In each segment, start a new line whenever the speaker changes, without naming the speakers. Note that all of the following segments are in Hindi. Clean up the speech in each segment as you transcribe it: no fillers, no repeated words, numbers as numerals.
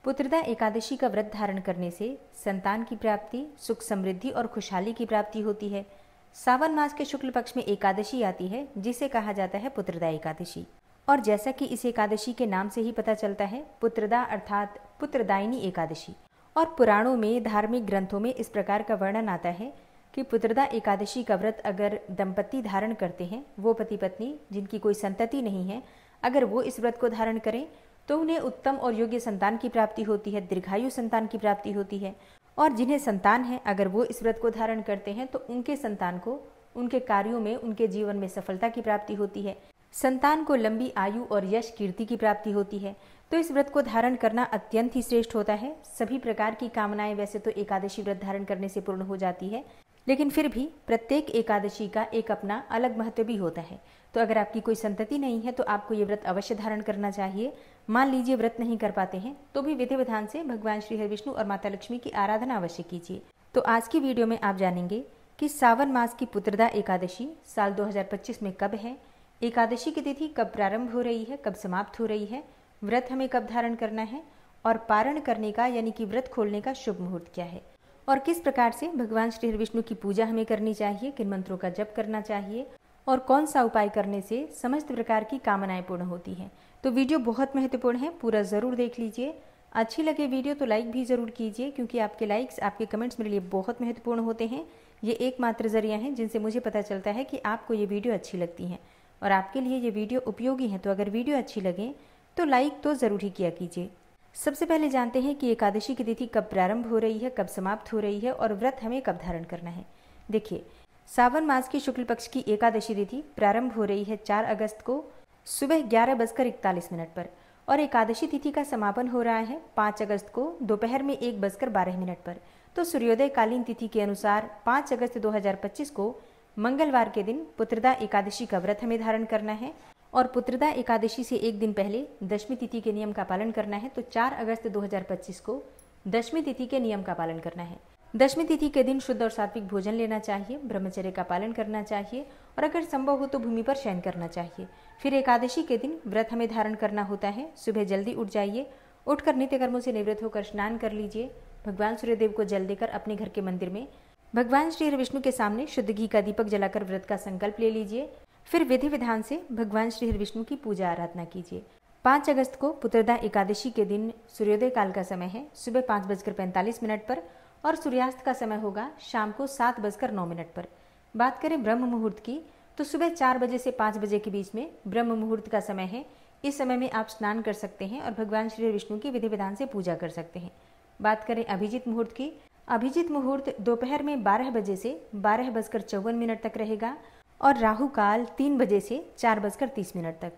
पुत्रदा एकादशी का व्रत धारण करने से संतान की प्राप्ति, सुख समृद्धि और खुशहाली की प्राप्ति होती है। सावन मास के शुक्ल पक्ष में एकादशी आती है जिसे कहा जाता है पुत्रदा एकादशी। और जैसा कि इस एकादशी के नाम से ही पता चलता है, पुत्रदा अर्थात पुत्रदायिनी एकादशी। और पुराणों में, धार्मिक ग्रंथों में इस प्रकार का वर्णन आता है कि पुत्रदा एकादशी का व्रत अगर दंपति धारण करते हैं, वो पति पत्नी जिनकी कोई संतति नहीं है, अगर वो इस व्रत को धारण करें तो उन्हें उत्तम और योग्य संतान की प्राप्ति होती है, दीर्घायु संतान की प्राप्ति होती है। और जिन्हें संतान है, अगर वो इस व्रत को धारण करते हैं तो उनके संतान को उनके कार्यों में, उनके जीवन में सफलता की प्राप्ति होती है। संतान को लंबी आयु और यश कीर्ति की प्राप्ति होती है। तो इस व्रत को धारण करना अत्यंत ही श्रेष्ठ होता है। सभी प्रकार की कामनाएं वैसे तो एकादशी व्रत धारण करने से पूर्ण हो जाती है, लेकिन फिर भी प्रत्येक एकादशी का एक अपना अलग महत्व भी होता है। तो अगर आपकी कोई संतति नहीं है तो आपको ये व्रत अवश्य धारण करना चाहिए। मान लीजिए व्रत नहीं कर पाते हैं तो भी विधि विधान से भगवान श्री हरि विष्णु और माता लक्ष्मी की आराधना अवश्य कीजिए। तो आज की वीडियो में आप जानेंगे कि सावन मास की पुत्रदा एकादशी साल 2025 में कब है, एकादशी की तिथि कब प्रारंभ हो रही है, कब समाप्त हो रही है, व्रत हमें कब धारण करना है और पारण करने का यानी कि व्रत खोलने का शुभ मुहूर्त क्या है, और किस प्रकार से भगवान श्री हरि विष्णु की पूजा हमें करनी चाहिए, किन मंत्रों का जप करना चाहिए और कौन सा उपाय करने से समस्त प्रकार की कामनाएं पूर्ण होती हैं। तो वीडियो बहुत महत्वपूर्ण है, पूरा जरूर देख लीजिए। अच्छी लगे वीडियो तो लाइक भी जरूर कीजिए, क्योंकि आपके लाइक्स, आपके कमेंट्स मेरे लिए बहुत महत्वपूर्ण होते हैं। ये एकमात्र जरिया है जिनसे मुझे पता चलता है कि आपको ये वीडियो अच्छी लगती है और आपके लिए ये वीडियो उपयोगी है। तो अगर वीडियो अच्छी लगे तो लाइक तो जरूर ही किया कीजिए। सबसे पहले जानते हैं कि एकादशी की तिथि कब प्रारंभ हो रही है, कब समाप्त हो रही है और व्रत हमें कब धारण करना है। देखिए, सावन मास की शुक्ल पक्ष की एकादशी तिथि प्रारंभ हो रही है 4 अगस्त को सुबह 11:41 पर और एकादशी तिथि का समापन हो रहा है 5 अगस्त को दोपहर में 1:12 पर। तो सूर्योदय कालीन तिथि के अनुसार 5 अगस्त 2025 को मंगलवार के दिन पुत्रदा एकादशी का व्रत हमें धारण करना है। और पुत्रदा एकादशी से एक दिन पहले दशमी तिथि के नियम का पालन करना है। तो 4 अगस्त 2025 को दशमी तिथि के नियम का पालन करना है। दशमी तिथि के दिन शुद्ध और सात्विक भोजन लेना चाहिए, ब्रह्मचर्य का पालन करना चाहिए और अगर संभव हो तो भूमि पर शयन करना चाहिए। फिर एकादशी के दिन व्रत हमें धारण करना होता है। सुबह जल्दी उठ जाइए, उठकर नित्य कर्मों से निवृत्त होकर स्नान कर लीजिए। भगवान सूर्यदेव को जल देकर अपने घर के मंदिर में भगवान श्री हरि विष्णु के सामने शुद्ध घी का दीपक जलाकर व्रत का संकल्प ले लीजिए। फिर विधि विधान से भगवान श्री हरि विष्णु की पूजा आराधना कीजिए। 5 अगस्त को पुत्रदा एकादशी के दिन सूर्योदय काल का समय है सुबह 5:45 पर और सूर्यास्त का समय होगा शाम को 7:09 पर। बात करें ब्रह्म मुहूर्त की तो सुबह 4 बजे से 5 बजे के बीच में ब्रह्म मुहूर्त का समय है। इस समय में आप स्नान कर सकते हैं और भगवान श्री विष्णु की विधि विधान से पूजा कर सकते हैं। बात करें अभिजीत मुहूर्त की, अभिजीत मुहूर्त दोपहर में 12 बजे से 12:54 तक रहेगा और राहु काल 3 बजे से 4:30 तक।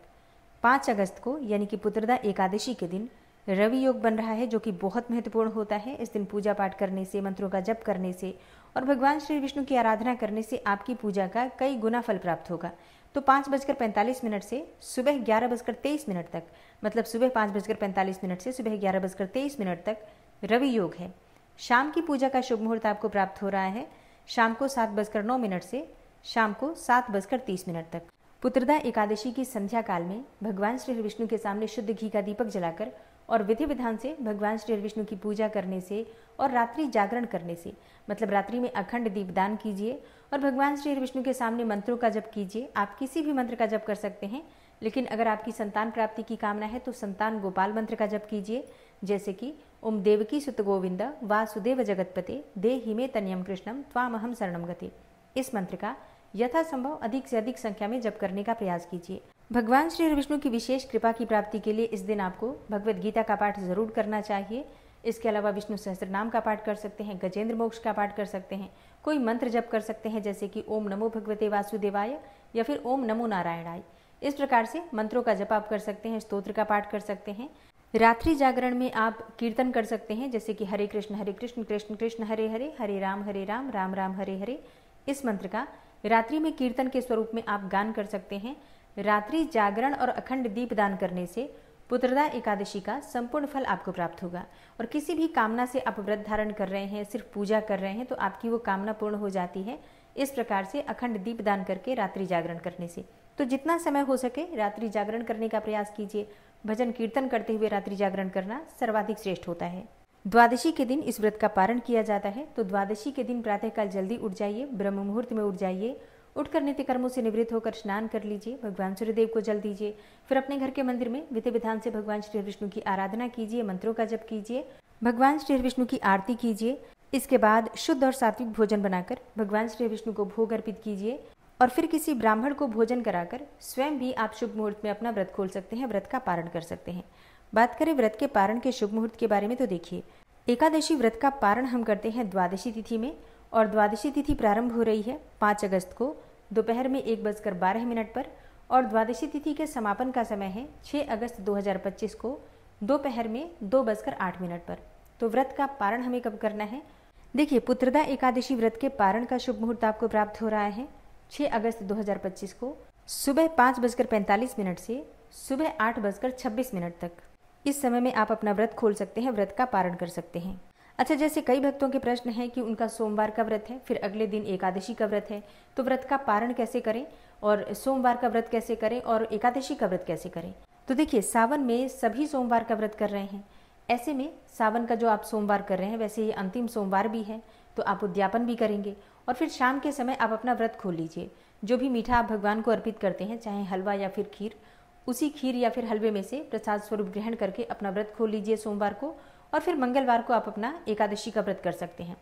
5 अगस्त को यानी कि पुत्रदा एकादशी के दिन रवि योग बन रहा है, जो कि बहुत महत्वपूर्ण होता है। इस दिन पूजा पाठ करने से, मंत्रों का जप करने से और भगवान श्री विष्णु की आराधना करने से आपकी पूजा का कई गुना फल प्राप्त होगा। तो 5:45 से सुबह 11:23 तक, मतलब सुबह 5:45 से सुबह 11:23 तक रवि योग है। शाम की पूजा का शुभ मुहूर्त आपको प्राप्त हो रहा है शाम को 7:09 से शाम को 7:30 तक। पुत्रदा एकादशी की संध्या काल में भगवान श्री हरि विष्णु के सामने शुद्ध घी का दीपक जलाकर और विधि विधान से भगवान श्री हरि विष्णु की पूजा करने से और रात्रि जागरण करने से, मतलब रात्रि में अखंड दीपदान कीजिए और भगवान श्री हरि विष्णु के सामने मंत्रों का जप कीजिए। आप किसी भी मंत्र का जप कर सकते हैं, लेकिन अगर आपकी संतान प्राप्ति की कामना है तो संतान गोपाल मंत्र का जप कीजिए, जैसे कि ओम देवकी सुत गोविंद वासुदेव जगतपते देहि मे तनयम कृष्णम त्वामहम शरणम गते। इस मंत्र का यथासंभव अधिक से अधिक संख्या में जप करने का प्रयास कीजिए। भगवान श्री हरि विष्णु की विशेष कृपा की प्राप्ति के लिए इस दिन आपको भगवत गीता का पाठ जरूर करना चाहिए। इसके अलावा विष्णु सहस्त्रनाम का पाठ कर सकते हैं, गजेंद्र मोक्ष का पाठ कर सकते हैं, कोई मंत्र जप कर सकते हैं जैसे कि ओम नमो भगवते वासुदेवाय या फिर ओम नमो नारायणाय। इस प्रकार से मंत्रों का जप आप कर सकते हैं, स्तोत्र का पाठ कर सकते हैं। रात्रि जागरण में आप कीर्तन कर सकते हैं, जैसे कि हरे कृष्ण कृष्ण कृष्ण हरे हरे, हरे राम राम राम हरे हरे। इस मंत्र का रात्रि में कीर्तन के स्वरूप में आप गान कर सकते हैं। रात्रि जागरण और अखंड दीप दान करने से पुत्रदा एकादशी का संपूर्ण फल आपको प्राप्त होगा और किसी भी कामना से आप व्रत धारण कर रहे हैं, सिर्फ पूजा कर रहे हैं, तो आपकी वो कामना पूर्ण हो जाती है। इस प्रकार से अखंड दीप दान करके रात्रि जागरण करने से, तो जितना समय हो सके रात्रि जागरण करने का प्रयास कीजिए, भजन कीर्तन करते हुए रात्रि जागरण करना सर्वाधिक श्रेष्ठ होता है। द्वादशी के दिन इस व्रत का पारण किया जाता है। तो द्वादशी के दिन प्रातःकाल जल्दी उठ जाइए, ब्रह्म मुहूर्त में उठ जाइए, उठकर नित्य कर्मों से निवृत्त होकर स्नान कर लीजिए, भगवान सूर्यदेव को जल दीजिए, फिर अपने घर के मंदिर में विधि विधान से भगवान श्री विष्णु की आराधना कीजिए, मंत्रों का जप कीजिए, भगवान श्री विष्णु की आरती कीजिए। इसके बाद शुद्ध और सात्विक भोजन बनाकर भगवान श्री विष्णु को भोग अर्पित कीजिए और फिर किसी ब्राह्मण को भोजन कराकर स्वयं भी आप शुभ मुहूर्त में अपना व्रत खोल सकते हैं, व्रत का पारण कर सकते हैं। बात करें व्रत के पारण के शुभ मुहूर्त के बारे में तो देखिए, एकादशी व्रत का पारण हम करते हैं द्वादशी तिथि में और द्वादशी तिथि प्रारंभ हो रही है 5 अगस्त को दोपहर में 1:12 पर और द्वादशी तिथि के समापन का समय है 6 अगस्त 2025 को दोपहर में 2:08 पर। तो व्रत का पारण हमें कब करना है? देखिए, पुत्रदा एकादशी व्रत के पारण का शुभ मुहूर्त आपको प्राप्त हो रहा है 6 अगस्त 2025 को सुबह 5:45 से सुबह 8:26 तक। इस समय में आप अपना व्रत खोल सकते हैं, व्रत का पारण कर सकते हैं। अच्छा, जैसे कई भक्तों के प्रश्न हैं कि उनका सोमवार का व्रत है, फिर अगले दिन एकादशी का व्रत है, तो व्रत का पारण कैसे करें और सोमवार का व्रत कैसे करें और एकादशी का व्रत कैसे करें? तो देखिए, सावन में सभी सोमवार का व्रत कर रहे हैं। ऐसे में सावन का जो आप सोमवार कर रहे हैं, वैसे ये अंतिम सोमवार भी है, तो आप उद्यापन भी करेंगे और फिर शाम के समय आप अपना व्रत खोल लीजिए। जो भी मीठा आप भगवान को अर्पित करते हैं, चाहे हलवा या फिर खीर, उसी खीर या फिर हलवे में से प्रसाद स्वरूप ग्रहण करके अपना व्रत खोल लीजिए सोमवार को और फिर मंगलवार को आप अपना एकादशी का व्रत कर सकते हैं।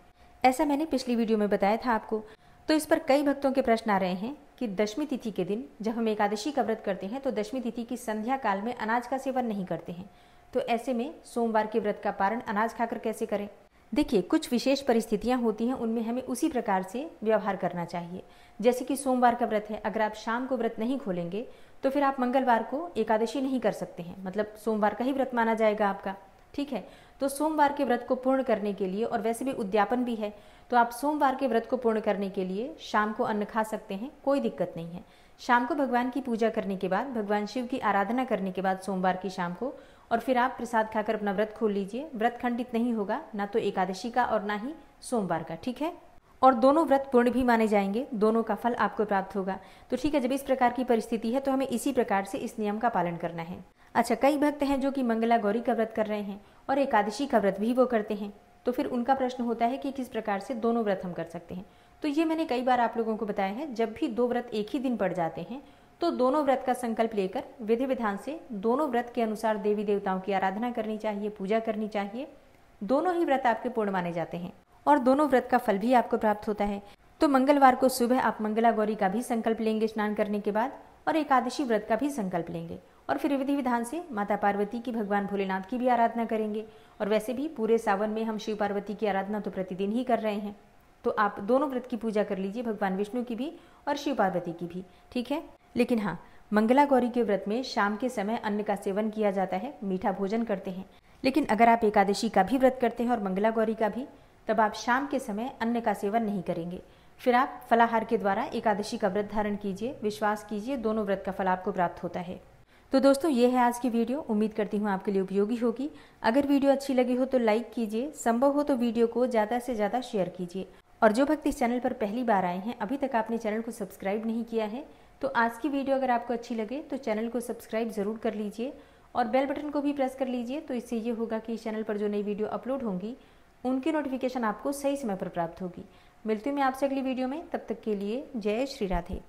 ऐसा मैंने पिछली वीडियो में बताया था आपको। तो इस पर कई भक्तों के प्रश्न आ रहे हैं कि दशमी तिथि के दिन जब हम एकादशी का व्रत करते हैं तो दशमी तिथि की संध्या काल में अनाज का सेवन नहीं करते हैं, तो ऐसे में सोमवार के व्रत का पारण अनाज खाकर कैसे करें? देखिए, कुछ विशेष परिस्थितियां होती हैं, उनमें हमें उसी प्रकार से व्यवहार करना चाहिए। जैसे कि सोमवार का व्रत है, अगर आप शाम को व्रत नहीं खोलेंगे तो फिर आप मंगलवार को एकादशी नहीं कर सकते हैं, मतलब सोमवार का ही व्रत माना जाएगा आपका। ठीक है, तो सोमवार के व्रत को पूर्ण करने के लिए, और वैसे भी उद्यापन भी है, तो आप सोमवार के व्रत को पूर्ण करने के लिए शाम को अन्न खा सकते हैं, कोई दिक्कत नहीं है। शाम को भगवान की पूजा करने के बाद, भगवान शिव की आराधना करने के बाद सोमवार की शाम को, और फिर आप प्रसाद खाकर अपना व्रत खोल लीजिए। व्रत खंडित नहीं होगा, ना तो एकादशी का और ना ही सोमवार का। ठीक है, और दोनों व्रत पूर्ण भी माने जाएंगे, दोनों का फल आपको प्राप्त होगा। तो ठीक है, जब इस प्रकार की परिस्थिति है तो हमें इसी प्रकार से इस नियम का पालन करना है। अच्छा, कई भक्त हैं जो कि मंगला गौरी का व्रत कर रहे हैं और एकादशी का व्रत भी वो करते हैं, तो फिर उनका प्रश्न होता है कि किस प्रकार से दोनों व्रत हम कर सकते हैं। तो ये मैंने कई बार आप लोगों को बताया है, जब भी 2 व्रत एक ही दिन पड़ जाते हैं तो दोनों व्रत का संकल्प लेकर विधि विधान से दोनों व्रत के अनुसार देवी देवताओं की आराधना करनी चाहिए, पूजा करनी चाहिए। दोनों ही व्रत आपके पूर्ण माने जाते हैं और दोनों व्रत का फल भी आपको प्राप्त होता है। तो मंगलवार को सुबह आप मंगला गौरी का भी संकल्प लेंगे स्नान करने के बाद, और एकादशी व्रत का भी संकल्प लेंगे और फिर विधि विधान से माता पार्वती की, भगवान भोलेनाथ की भी आराधना करेंगे। और वैसे भी पूरे सावन में हम शिव पार्वती की आराधना तो प्रतिदिन ही कर रहे हैं, तो आप दोनों व्रत की पूजा कर लीजिए, भगवान विष्णु की भी और शिव पार्वती की भी। ठीक है, लेकिन हाँ, मंगला गौरी के व्रत में शाम के समय अन्न का सेवन किया जाता है, मीठा भोजन करते हैं। लेकिन अगर आप एकादशी का भी व्रत करते हैं और मंगला गौरी का भी, तब आप शाम के समय अन्न का सेवन नहीं करेंगे। फिर आप फलाहार के द्वारा एकादशी का व्रत धारण कीजिए। विश्वास कीजिए, दोनों व्रत का फल आपको प्राप्त होता है। तो दोस्तों, ये है आज की वीडियो। उम्मीद करती हूँ आपके लिए उपयोगी होगी। अगर वीडियो अच्छी लगी हो तो लाइक कीजिए, संभव हो तो वीडियो को ज़्यादा से ज़्यादा शेयर कीजिए। और जो भक्त इस चैनल पर पहली बार आए हैं, अभी तक आपने चैनल को सब्सक्राइब नहीं किया है, तो आज की वीडियो अगर आपको अच्छी लगे तो चैनल को सब्सक्राइब ज़रूर कर लीजिए और बेल बटन को भी प्रेस कर लीजिए। तो इससे ये होगा कि इस चैनल पर जो नई वीडियो अपलोड होंगी उनकी नोटिफिकेशन आपको सही समय पर प्राप्त होगी। मिलती हूँ मैं आपसे अगली वीडियो में, तब तक के लिए जय श्री राधे।